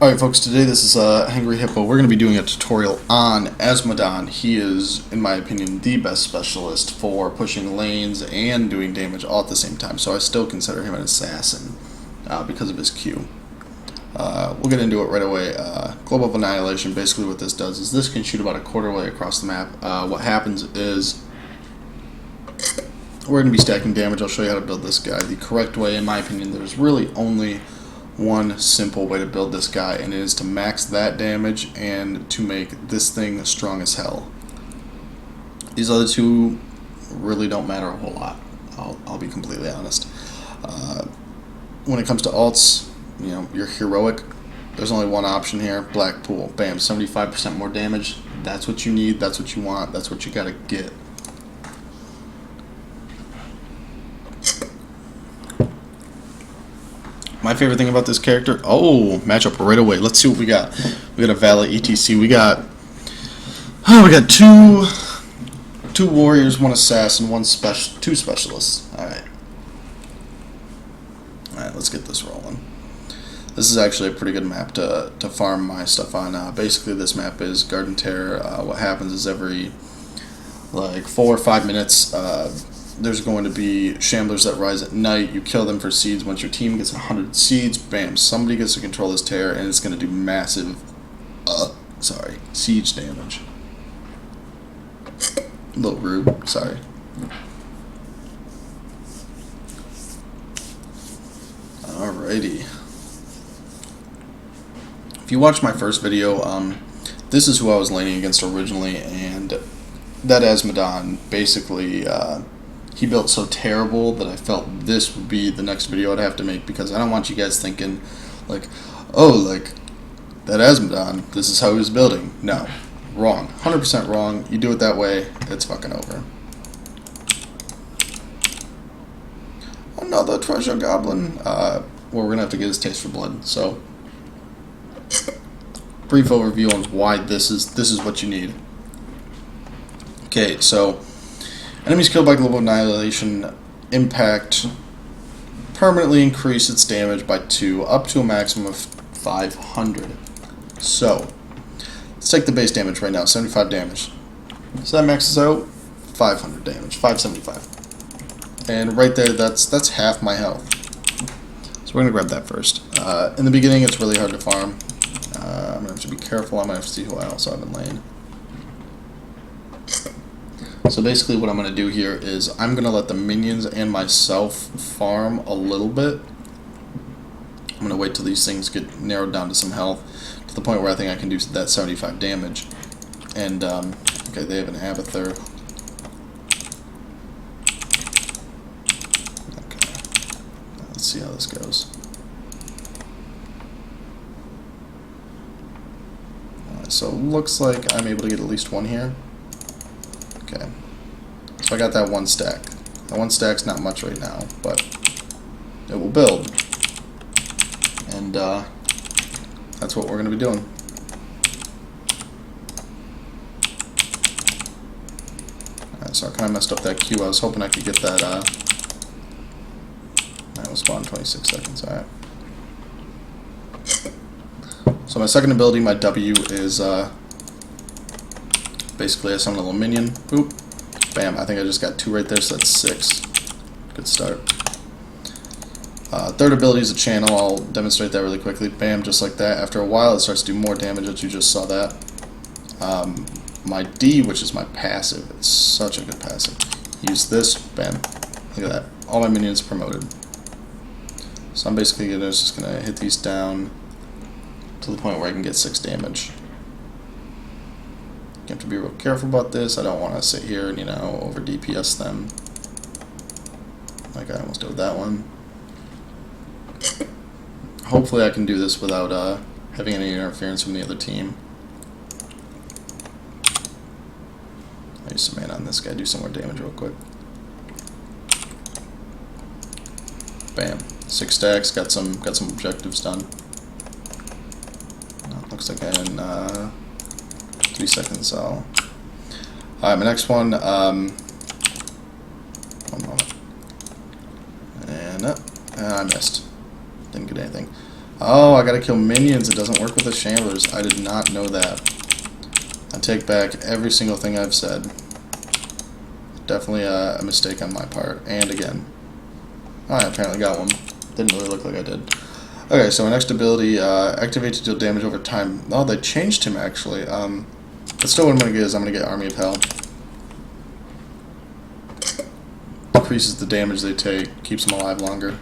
Alright folks, today this is Hangry Hippo. We're going to be doing a tutorial on Azmodon. He is, in my opinion, the best specialist for pushing lanes and doing damage all at the same time. So I still consider him an assassin because of his Q. We'll get into it right away. Global Annihilation, basically what this does is this can shoot about a quarter way across the map. What happens is we're going to be stacking damage. I'll show you how to build this guy the correct way. In my opinion, there's really only one simple way to build this guy, and it is to max that damage and to make this thing strong as hell. These other two really don't matter a whole lot. I'll be completely honest. When it comes to alts, you know, you're heroic. There's only one option here: Black Pool. Bam, 75% more damage. That's what you need. That's what you want. That's what you gotta get. My favorite thing about this character, matchup right away. Let's see what we got. We got a Valet ETC. We got two warriors, one assassin, two specialists. All right, let's get this rolling. This is actually a pretty good map to farm my stuff on. Basically, this map is Garden Terror. What happens is every like 4 or 5 minutes, there's going to be shamblers that rise at night. You kill them for seeds. Once your team gets 100 seeds, bam, somebody gets to control this terror, and it's going to do massive, siege damage. A little rude, sorry. Alrighty. If you watched my first video, this is who I was laning against originally, and that Azmodon basically, he built so terrible that I felt this would be the next video I'd have to make, because I don't want you guys thinking like, oh, like that Azmodon, this is how he was building. No, wrong, 100% wrong. You do it that way, it's fucking over. Another treasure goblin. Well, we're gonna have to get his taste for blood. So, brief overview on why this is what you need. Okay, so enemies killed by Global Annihilation impact permanently increase its damage by 2 up to a maximum of 500. So let's take the base damage right now, 75 damage. So that maxes out 500 damage, 575. And right there, that's half my health. So we're gonna grab that first. In the beginning, it's really hard to farm. I'm gonna have to be careful. I'm gonna have to see who else I've been laying. So basically what I'm going to do here is I'm going to let the minions and myself farm a little bit. I'm going to wait till these things get narrowed down to some health, to the point where I think I can do that 75 damage. And, okay, they have an Abathur. Okay, let's see how this goes. Alright, so it looks like I'm able to get at least one here. Okay, so I got that one stack. That one stack's not much right now, but it will build. And that's what we're going to be doing. Alright, so I kind of messed up that Q. I was hoping I could get that. I will spawn in 26 seconds, alright. So my second ability, my W, is basically I summon a little minion. Boop. Bam. I think I just got 2 right there, so that's 6. Good start. Third ability is a channel. I'll demonstrate that really quickly. Bam, just like that. After a while, it starts to do more damage, as you just saw that. My D, which is my passive. It's such a good passive. Use this. Bam. Look at that. All my minions promoted. So I'm basically just going to hit these down to the point where I can get 6 damage. You have to be real careful about this. I don't want to sit here and, you know, over DPS them like I almost did with that one. Hopefully I can do this without having any interference from the other team. I'll use some mana on this guy, do some more damage real quick. Bam. 6 stacks, got some objectives done. Looks like I'm in 3 seconds, so. Alright, my next one, one moment. And I missed. Didn't get anything. Oh, I gotta kill minions. It doesn't work with the Shamblers. I did not know that. I take back every single thing I've said. Definitely a mistake on my part. And again. Oh, I apparently got one. Didn't really look like I did. Okay, so my next ability, activate to deal damage over time. Oh, they changed him actually. But still what I'm going to get is I'm going to get Army of Hell. Increases the damage they take, keeps them alive longer.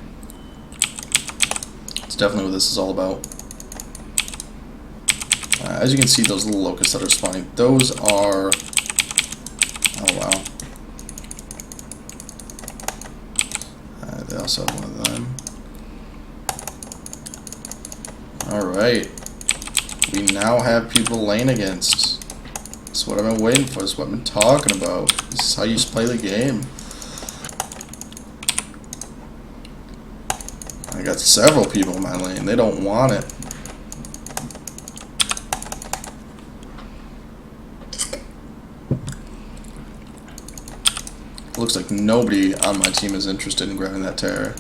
It's definitely what this is all about. As you can see, those little locusts that are spawning, those are... Oh, wow. They also have one of them. Alright. We now have people lane against. That's what I've been waiting for. That's what I've been talking about. This is how you play the game. I got several people in my lane. They don't want it. Looks like nobody on my team is interested in grabbing that terror.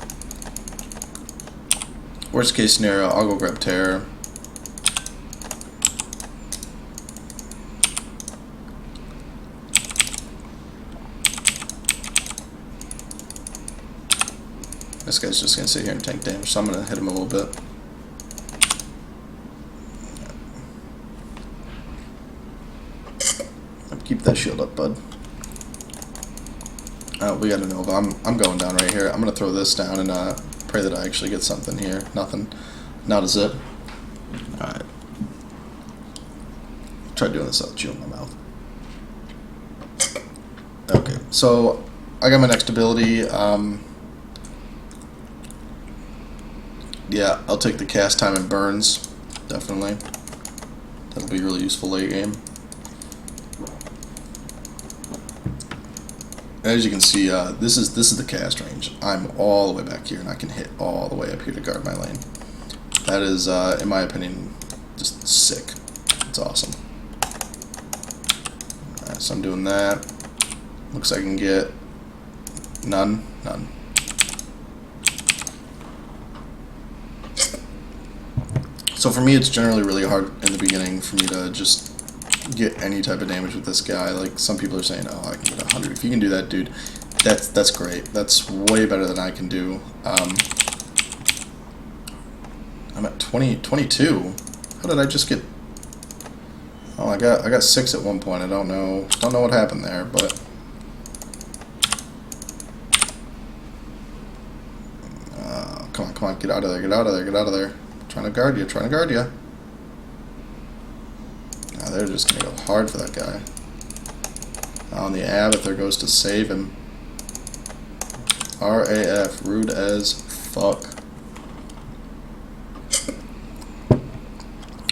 Worst case scenario, I'll go grab terror. This guy's just gonna sit here and tank damage, so I'm gonna hit him a little bit. Keep that shield up, bud. Oh, we got a Nova. I'm going down right here. I'm gonna throw this down and pray that I actually get something here. Nothing. Not a zip. Alright. Try doing this without chewing my mouth. Okay, so I got my next ability. Yeah, I'll take the cast time and burns. Definitely. That'll be really useful late game. As you can see, this is the cast range. I'm all the way back here, and I can hit all the way up here to guard my lane. That is, in my opinion, just sick. It's awesome. Alright, so I'm doing that. Looks like I can get none. So for me, it's generally really hard in the beginning for me to just get any type of damage with this guy. Like some people are saying, oh, I can get 100. If you can do that, dude, that's great. That's way better than I can do. I'm at 22. How did I just get? Oh, I got 6 at one point. I don't know what happened there, but come on, get out of there. Trying to guard you. Now they're just gonna go hard for that guy. On the Abbott, there goes to save him. RAF, rude as fuck.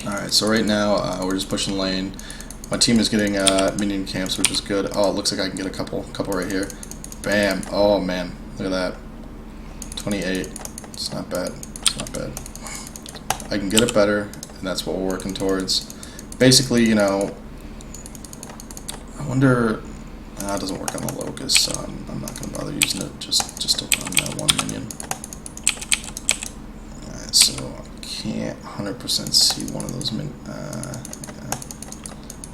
Alright, so right now we're just pushing lane. My team is getting minion camps, which is good. Oh, it looks like I can get a couple right here. Bam. Oh man, look at that. 28. It's not bad. I can get it better, and that's what we're working towards. Basically, you know, I wonder. It doesn't work on the locust, so I'm not going to bother using it. Just to run that one minion. Alright, so I can't 100% see one of those yeah.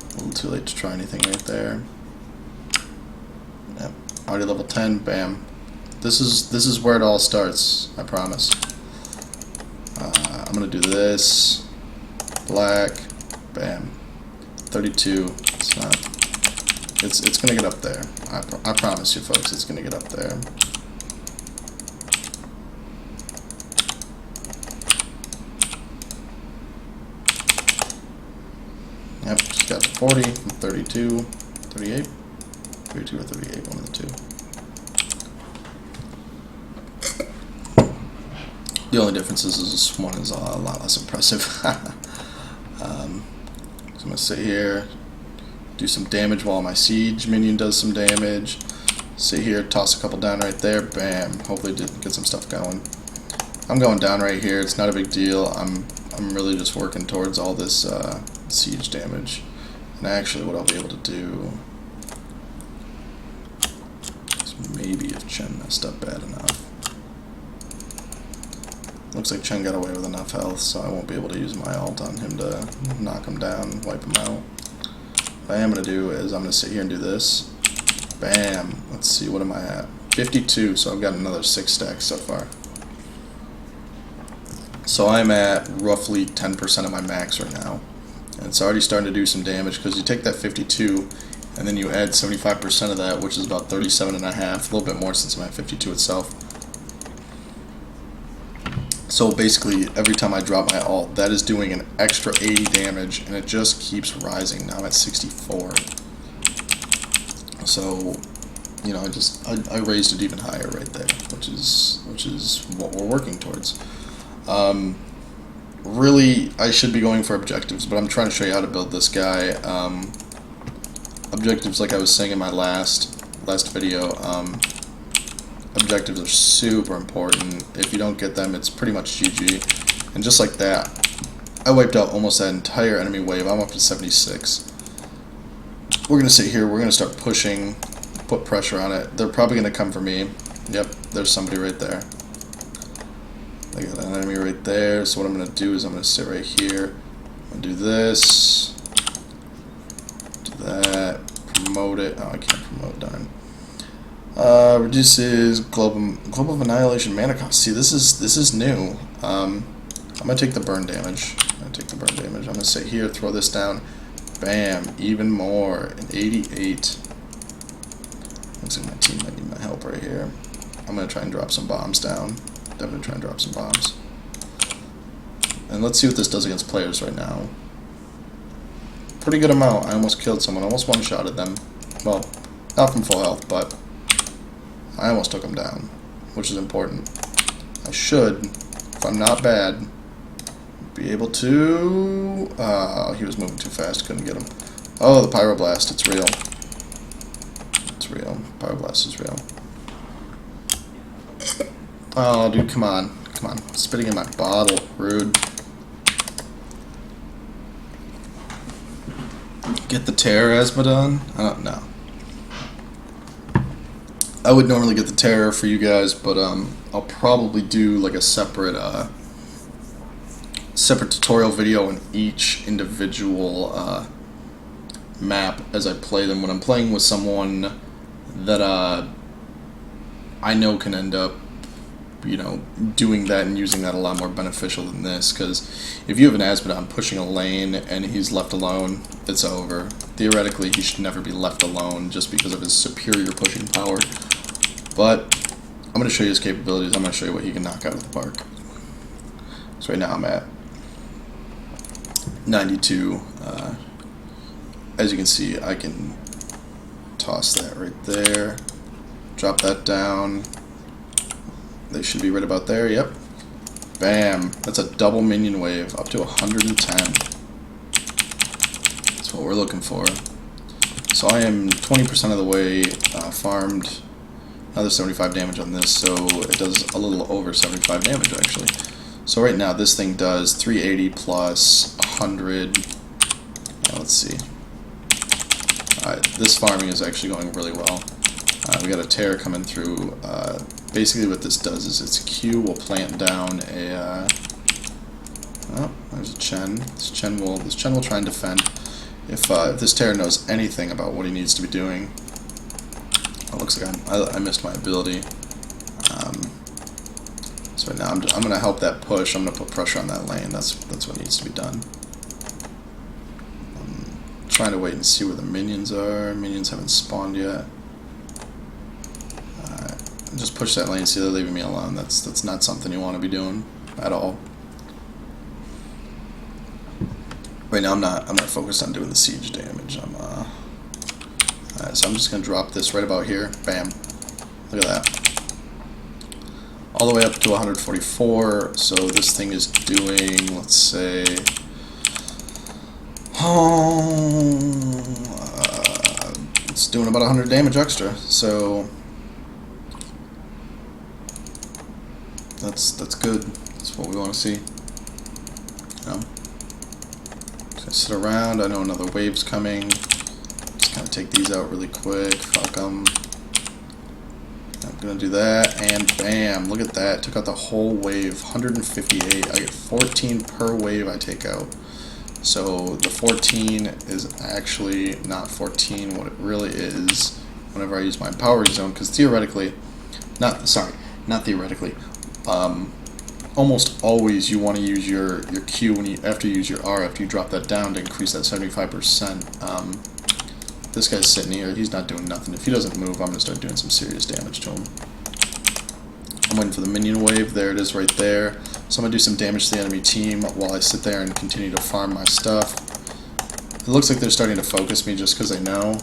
A little too late to try anything right there. Yep, already level 10. Bam. This is where it all starts. I promise. I'm gonna do this. Black. Bam. 32. It's not. It's gonna get up there. I promise you, folks. It's gonna get up there. Yep. Just got to 40. 32. 38. 32 or 38. One of the two. The only difference is this one is a lot less impressive. So I'm going to sit here, do some damage while my siege minion does some damage. Sit here, toss a couple down right there, bam. Hopefully get some stuff going. I'm going down right here, it's not a big deal. I'm really just working towards all this siege damage. And actually what I'll be able to do is maybe if Chen messed up bad enough. Looks like Chen got away with enough health, so I won't be able to use my ult on him to knock him down, wipe him out. What I am going to do is I'm going to sit here and do this. Bam. Let's see, what am I at? 52, so I've got another 6 stacks so far. So I'm at roughly 10% of my max right now. And it's already starting to do some damage because you take that 52 and then you add 75% of that, which is about 37.5, a little bit more since I'm at 52 itself. So basically, every time I drop my ult, that is doing an extra 80 damage, and it just keeps rising. Now I'm at 64. So, you know, I raised it even higher right there, which is what we're working towards. Really, I should be going for objectives, but I'm trying to show you how to build this guy. Objectives, like I was saying in my last video, objectives are super important. If you don't get them, it's pretty much GG. And just like that, I wiped out almost that entire enemy wave. I'm up to 76. We're going to sit here, we're going to start pushing, put pressure on it. They're probably going to come for me. Yep, there's somebody right there. I got an enemy right there, so what I'm going to do is I'm going to sit right here. I'm going to do this. Do that. Promote it. Oh, I can't promote, darn. Reduces global annihilation mana cost. See, this is new. I'm gonna take the burn damage. I'm gonna sit here, throw this down. Bam, even more. An 88. Looks like my team might need my help right here. I'm gonna try and drop some bombs down. Definitely try and drop some bombs. And let's see what this does against players right now. Pretty good amount. I almost killed someone. Almost one-shotted them. Well, not from full health, but I almost took him down, which is important. I should, if I'm not bad, be able to... he was moving too fast, couldn't get him. Oh, the Pyroblast, it's real. It's real. Pyroblast is real. Oh, dude, come on. Come on. Spitting in my bottle. Rude. Get the terror, Azmodon? I don't know. I would normally get the terror for you guys, but I'll probably do like a separate tutorial video on each individual map as I play them. When I'm playing with someone that I know can end up, you know, doing that and using that a lot more beneficial than this, because if you have an Azmodon pushing a lane and he's left alone, it's over. Theoretically, he should never be left alone just because of his superior pushing power. But I'm going to show you his capabilities. I'm going to show you what he can knock out of the park. So right now I'm at 92. As you can see, I can toss that right there. Drop that down. They should be right about there. Yep. Bam. That's a double minion wave. Up to 110. That's what we're looking for. So I am 20% of the way farmed. Another 75 damage on this, so it does a little over 75 damage actually. So right now this thing does 380 plus 100. Let's see. Alright, this farming is actually going really well. We got a tear coming through. Basically what this does is its Q will plant down a... oh, there's a Chen. This Chen will try and defend. If this tear knows anything about what he needs to be doing... it looks like I missed my ability. So right now I'm going to help that push. I'm going to put pressure on that lane. That's what needs to be done. I'm trying to wait and see where the minions are. Minions haven't spawned yet. Just push that lane. See, they're leaving me alone. That's not something you want to be doing at all. Right now I'm not focused on doing the siege damage. So I'm just going to drop this right about here. Bam. Look at that. All the way up to 144. So this thing is doing, let's say... it's doing about 100 damage extra. So... that's good. That's what we want to see. You know? Just gonna sit around. I know another wave's coming. Kind of take these out really quick. Fuck them. I'm gonna do that, and bam, look at that. Took out the whole wave, 158. I get 14 per wave I take out. So the 14 is actually not 14, what it really is whenever I use my power zone, because theoretically, not theoretically, almost always you want to use your Q after you use your R, after you drop that down to increase that 75%. This guy's sitting here, he's not doing nothing. If he doesn't move, I'm going to start doing some serious damage to him. I'm waiting for the minion wave, there it is right there. So I'm going to do some damage to the enemy team while I sit there and continue to farm my stuff. It looks like they're starting to focus me just because they know.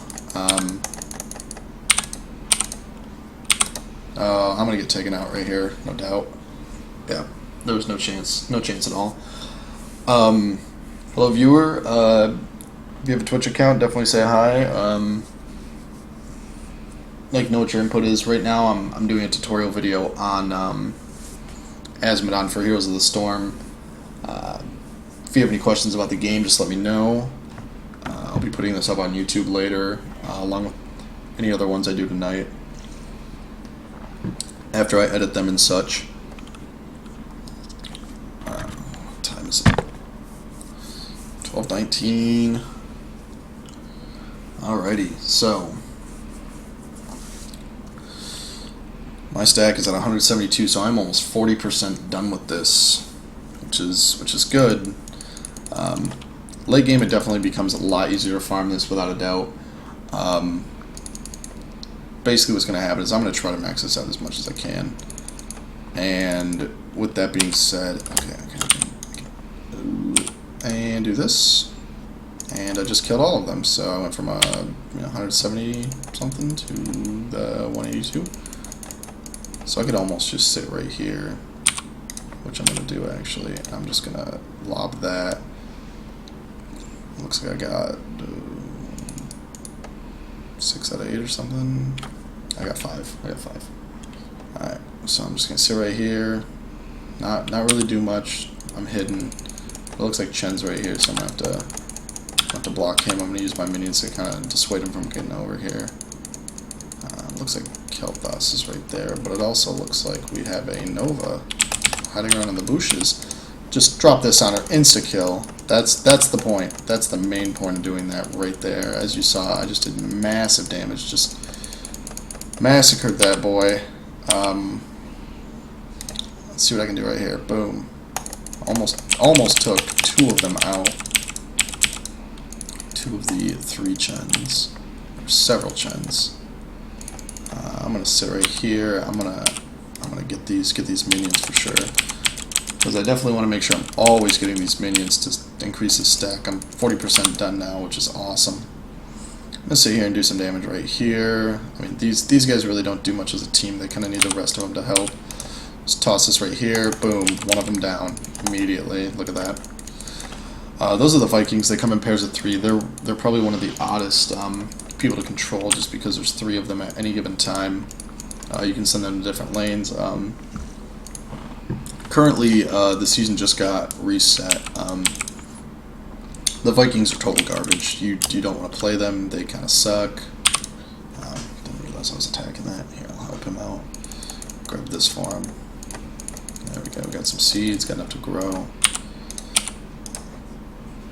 I'm going to get taken out right here, no doubt. Yeah, there was no chance at all. Hello viewer, if you have a Twitch account, definitely say hi. Like to know what your input is. Right now I'm doing a tutorial video on Azmodon for Heroes of the Storm. If you have any questions about the game, just let me know. I'll be putting this up on YouTube later, along with any other ones I do tonight, after I edit them and such. What time is it? 12:19. Alrighty, so my stack is at 172, so I'm almost 40% done with this, which is good. Late game, it definitely becomes a lot easier to farm this, without a doubt. Basically, what's going to happen is I'm going to try to max this out as much as I can. And with that being said, okay, and do this. And I just killed all of them, so I went from 170 something to the 182. So I could almost just sit right here, which I'm going to do actually. I'm just going to lob that. Looks like I got 6 out of 8 or something. I got 5. Alright, so I'm just going to sit right here. Not really do much. I'm hidden. It looks like Chen's right here, so I'm going to have to block him. I'm going to use my minions to kind of dissuade him from getting over here. Looks like Kel'Thas is right there, but it also looks like we have a Nova hiding around in the bushes. Just drop this on her, insta-kill. That's the point. That's the main point of doing that right there. As you saw, I just did massive damage. Just massacred that boy. Let's see what I can do right here. Boom. Almost took 2 of them out. 2 of the 3 Chens. There's several Chens. I'm gonna sit right here. I'm gonna get these minions for sure, because I definitely want to make sure I'm always getting these minions to increase the stack. I'm 40% done now, which is awesome. I'm gonna sit here and do some damage right here. I mean, these guys really don't do much as a team. They kind of need the rest of them to help. Just toss this right here. Boom, one of them down immediately. Look at that. Those are the Vikings. They come in pairs of 3. They're probably one of the oddest people to control, just because there's 3 of them at any given time. You can send them to different lanes. Currently, the season just got reset. The Vikings are total garbage. You don't want to play them. They kind of suck. Didn't realize I was attacking that. Here, I'll help him out. Grab this for him. There we go. We got some seeds. Got enough to grow.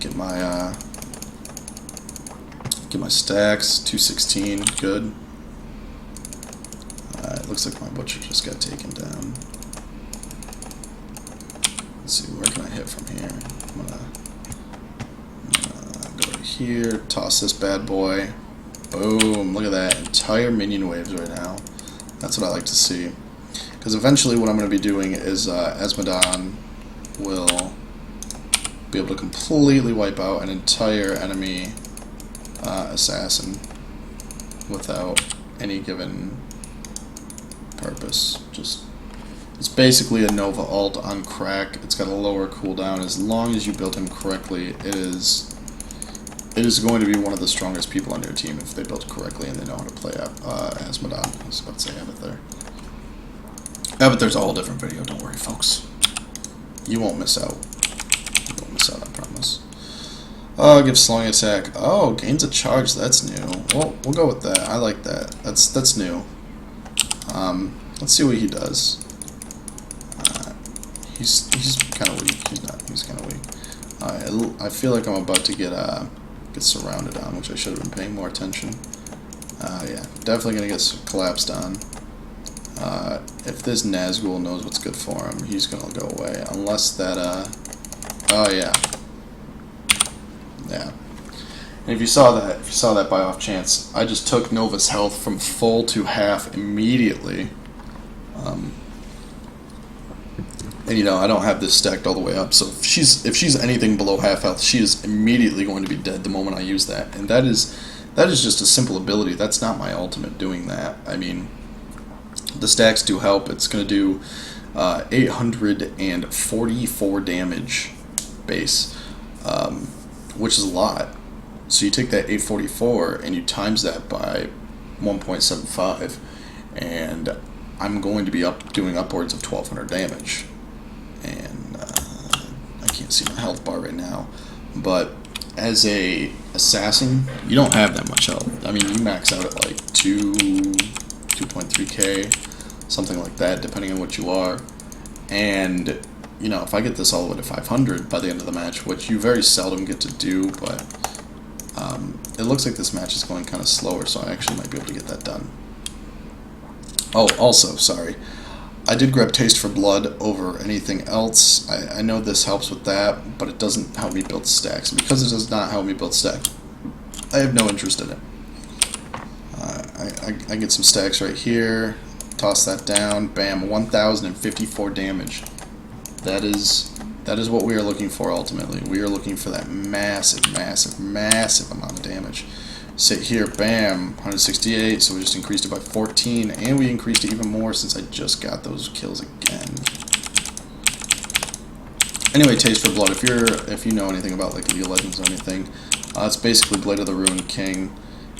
Get my stacks. 216. Good. Alright, looks like my butcher just got taken down. Let's see, where can I hit from here? I'm gonna go to here, toss this bad boy. Boom, look at that. Entire minion waves right now. That's what I like to see. Because eventually what I'm going to be doing is Azmodon will be able to completely wipe out an entire enemy assassin without any given purpose. It's basically a Nova ult on crack. It's got a lower cooldown. As long as you build him correctly, it is going to be one of the strongest people on your team if they build it correctly and they know how to play Azmodon. I was about to say Abathur. Abathur's a whole different video. Don't worry, folks. You won't miss out. You won't miss out, I promise. Give slowing attack. Oh, gains a charge. That's new. Well, we'll go with that. I like that. That's new. Let's see what he does. He's kind of weak. He's kind of weak. I feel like I'm about to get surrounded on, which I should have been paying more attention. Yeah, definitely gonna get collapsed on. If this Nazgul knows what's good for him, he's gonna go away. Unless that, oh yeah. Yeah. And if you saw that by off chance, I just took Nova's health from full to half immediately. And you know, I don't have this stacked all the way up, so if she's anything below half health, she is immediately going to be dead the moment I use that. And that is just a simple ability. That's not my ultimate doing that. I mean, the stacks do help. It's going to do 844 damage base, which is a lot. So you take that 844 and you times that by 1.75, and I'm going to be doing upwards of 1,200 damage. And I can't see my health bar right now, but as a assassin, you don't have that much health. I mean, you max out at like 2.3k, something like that, depending on what you are. And you know, if I get this all the way to 500 by the end of the match, which you very seldom get to do, but it looks like this match is going kind of slower, so I actually might be able to get that done. Oh, also, sorry, I did grab Taste for Blood over anything else. I know this helps with that, but it doesn't help me build stacks. And because it does not help me build stacks, I have no interest in it. I get some stacks right here, toss that down, bam, 1,054 damage. That is what we are looking for ultimately. We are looking for that massive, massive, massive amount of damage. Sit here, bam, 168, so we just increased it by 14, and we increased it even more since I just got those kills again. Anyway, Taste for Blood, if you know anything about like League of Legends or anything, it's basically Blade of the Ruined King.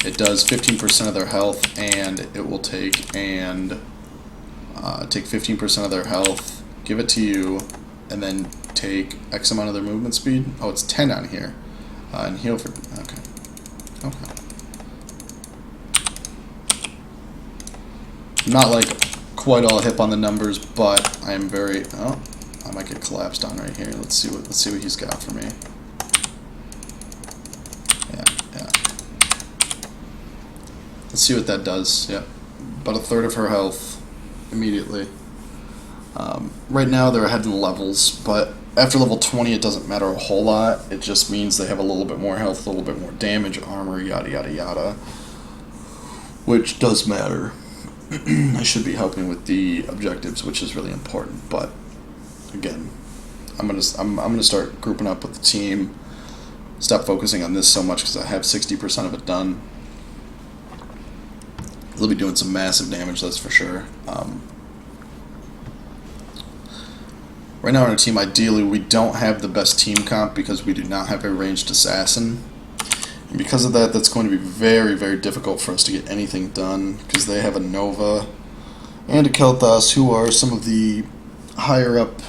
It does 15% of their health, and it will take 15% of their health, give it to you, and then take X amount of their movement speed. Oh, it's 10 on here. And heal for... Okay. Okay. Not like quite all hip on the numbers, but I am very... Oh, I might get collapsed on right here. Let's see what he's got for me. Yeah. Let's see what that does. Yep. About a third of her health immediately. Right now they're ahead in levels, but after level 20 it doesn't matter a whole lot. It just means they have a little bit more health, a little bit more damage, armor, yada yada yada, which does matter. I should be helping with the objectives, which is really important, but again, I'm gonna start grouping up with the team, stop focusing on this so much because I have 60% of it done. They'll be doing some massive damage, that's for sure. Right now on our team, ideally, we don't have the best team comp because we do not have a ranged assassin. And because of that, that's going to be very, very difficult for us to get anything done because they have a Nova and a Kel'Thas, who are some of the higher up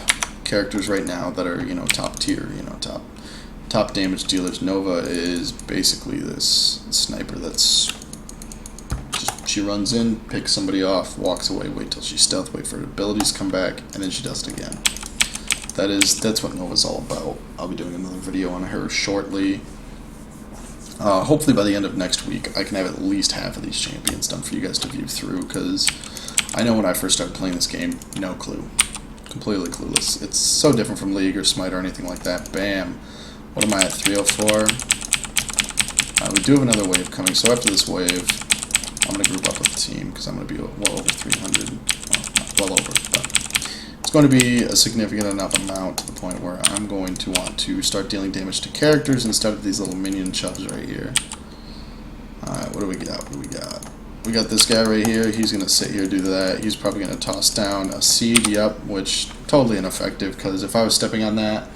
characters right now that are, you know, top tier, you know, top damage dealers. Nova is basically this sniper that's just, she runs in, picks somebody off, walks away, wait till she's stealth, wait for her abilities to come back, and then she does it again. That's what Nova's all about. I'll be doing another video on her shortly. Hopefully by the end of next week, I can have at least half of these champions done for you guys to view through, because I know when I first started playing this game, no clue. Completely clueless. It's so different from League or Smite or anything like that. Bam. What am I at, 304? We do have another wave coming, so after this wave, I'm going to group up with the team, because I'm going to be well over 300. Well over, but it's going to be a significant enough amount to the point where I'm going to want to start dealing damage to characters instead of these little minion chubs right here. Alright, what do we got? We got this guy right here. He's going to sit here, do that. He's probably going to toss down a seed, yep, which totally ineffective, because if I was stepping on that,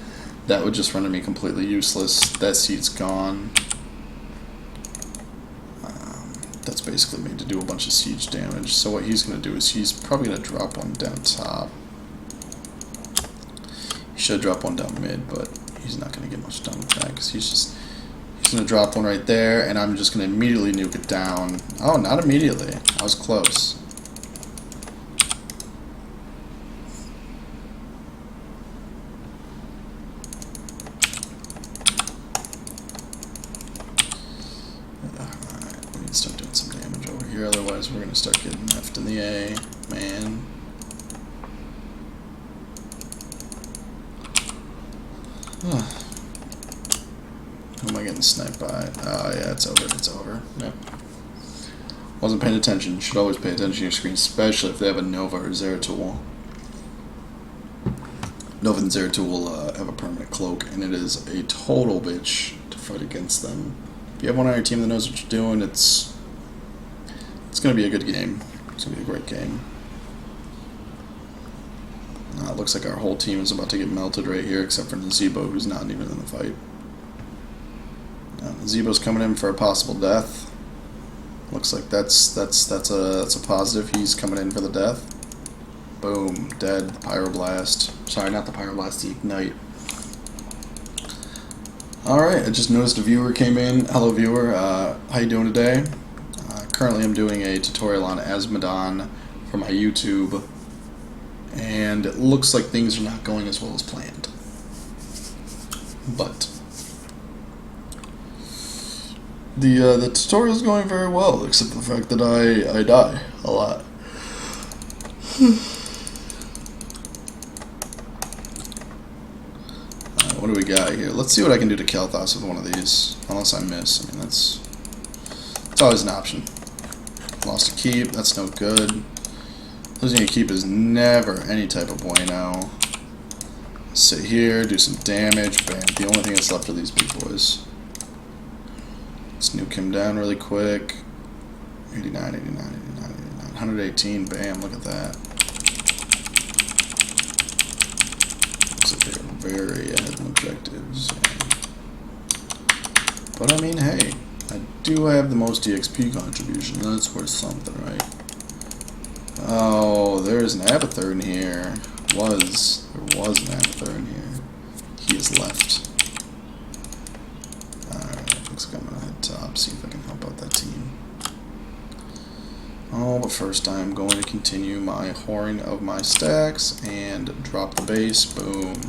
that would just render me completely useless. That seed's gone. That's basically made to do a bunch of siege damage. So what he's going to do is he's probably going to drop one down top. He should drop one down mid, but he's not going to get much done with that because he's going to drop one right there, and I'm just going to immediately nuke it down. Oh, not immediately. I was close. here, otherwise we're gonna start getting left in the A, man. Who am I getting sniped by? Oh yeah, it's over, it's over. Yep. Wasn't paying attention. Should always pay attention to your screen, especially if they have a Nova or Zeratul. Nova and Zeratul will have a permanent cloak, and it is a total bitch to fight against them. If you have one on your team that knows what you're doing, it's going to be a good game. It's going to be a great game. It looks like our whole team is about to get melted right here, except for Nazebo, who's not even in the fight. Nazebo's coming in for a possible death. Looks like that's a positive. He's coming in for the death. Boom, dead. Pyroblast. Sorry, not the Pyroblast, the Ignite. Alright, I just noticed a viewer came in. Hello viewer, how you doing today? Currently I'm doing a tutorial on Azmodon for my YouTube, and it looks like things are not going as well as planned. But the tutorial is going very well, except for the fact that I die a lot. What do we got here? Let's see what I can do to Kalthas with one of these. Unless I miss. I mean, it's always an option. Lost a keep. That's no good. Losing a keep is never any type of bueno. Sit here, do some damage. Bam. The only thing that's left are these big boys. Let's nuke him down really quick. 89, 89, 89, 89. 118. Bam. Look at that. Very ahead in objectives. But I mean, hey, I do have the most EXP contribution. That's worth something, right? Oh, there's an Abathur in here. There was an Abathur in here. He is left. Alright, looks like I'm gonna head top, see if I can help out that team. Oh, but first I'm going to continue my whoring of my stacks and drop the base. Boom.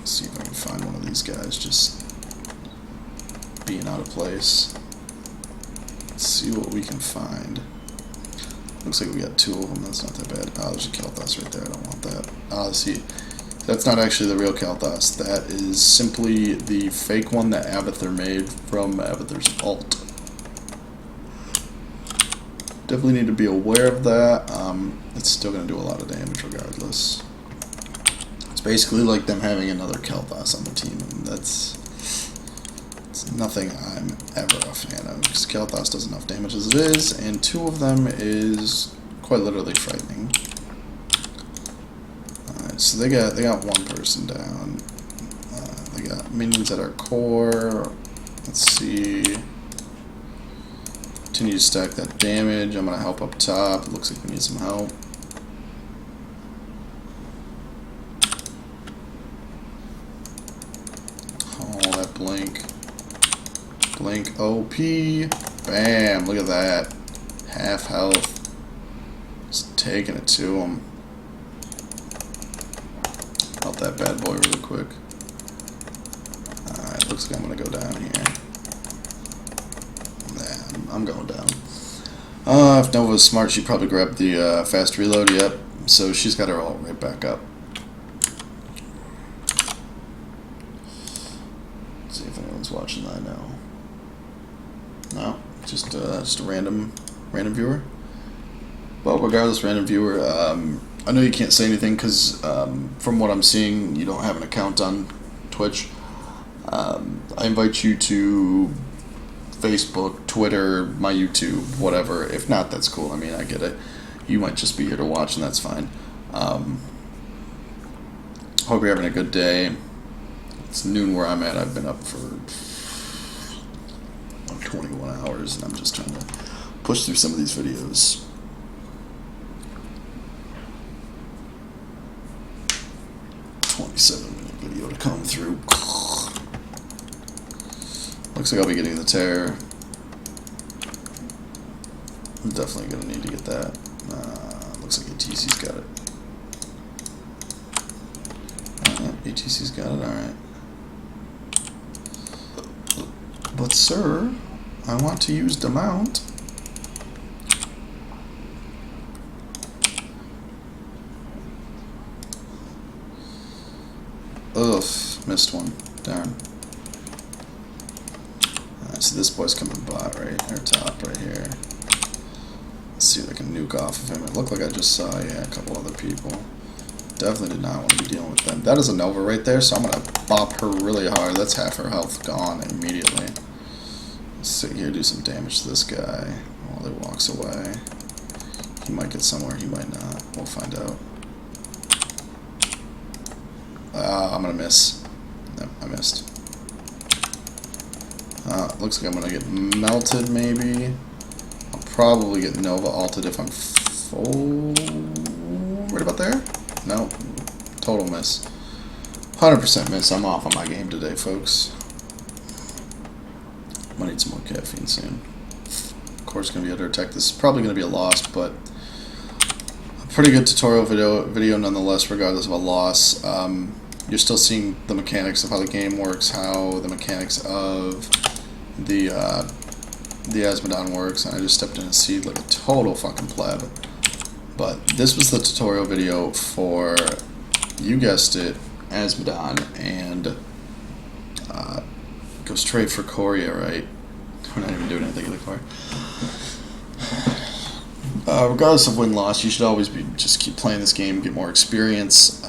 See if I can find one of these guys just being out of place. Let's see what we can find. Looks like we got two of them. That's not that bad. Oh, there's a Kalthas right there. I don't want that. Ah, see, that's not actually the real Kalthas. That is simply the fake one that Abathur made from Abathur's ult. Definitely need to be aware of that. It's still going to do a lot of damage regardless. Basically like them having another Kalthas on the team, and it's nothing I'm ever a fan of, because Kalthas does enough damage as it is, and two of them is quite literally frightening. Alright, so they got one person down. They got minions at our core. Let's see. Continue to stack that damage. I'm gonna help up top. It looks like we need some help. Blink OP. Bam. Look at that. Half health. Just taking it to him. Help that bad boy really quick. Alright, looks like I'm going to go down here. Nah, I'm going down. If Nova's smart, she'd probably grab the fast reload. Yep. So she's got her ult right back up. Let's see if anyone's watching that now. No, just a random viewer. Well, regardless, random viewer. I know you can't say anything because from what I'm seeing, you don't have an account on Twitch. I invite you to Facebook, Twitter, my YouTube, whatever. If not, that's cool. I mean, I get it. You might just be here to watch, and that's fine. Hope you're having a good day. It's noon where I'm at. I've been up for 21 hours, and I'm just trying to push through some of these videos. $27-minute video to come through. Looks like I'll be getting the tear. I'm definitely going to need to get that. Looks like ATC's got it. ATC's got it, alright. But sir, I want to use the mount. Ugh, missed one. Darn. Alright, so this boy's coming by right, or top right here. Let's see if I can nuke off of him. It looked like I just saw, yeah, a couple other people. Definitely did not want to be dealing with them. That is a Nova right there, so I'm going to bop her really hard. That's half her health gone immediately. Let's sit here, do some damage to this guy while he walks away. He might get somewhere, he might not. We'll find out. I'm going to miss. Nope, I missed. Looks like I'm going to get melted, maybe. I'll probably get Nova ulted if I'm full. Right about there? Nope. Total miss. 100% miss. I'm off on my game today, folks. I'm going to need some more caffeine soon. Of course, going to be under attack. This is probably going to be a loss, but a pretty good tutorial video nonetheless, regardless of a loss. You're still seeing the mechanics of how the game works, how the mechanics of the Azmodon works, and I just stepped in a seed like a total fucking pleb. But this was the tutorial video for, you guessed it, Azmodon, and go straight for Korea, right? We're not even doing anything with the Korea. Regardless of win-loss, you should always just keep playing this game, get more experience.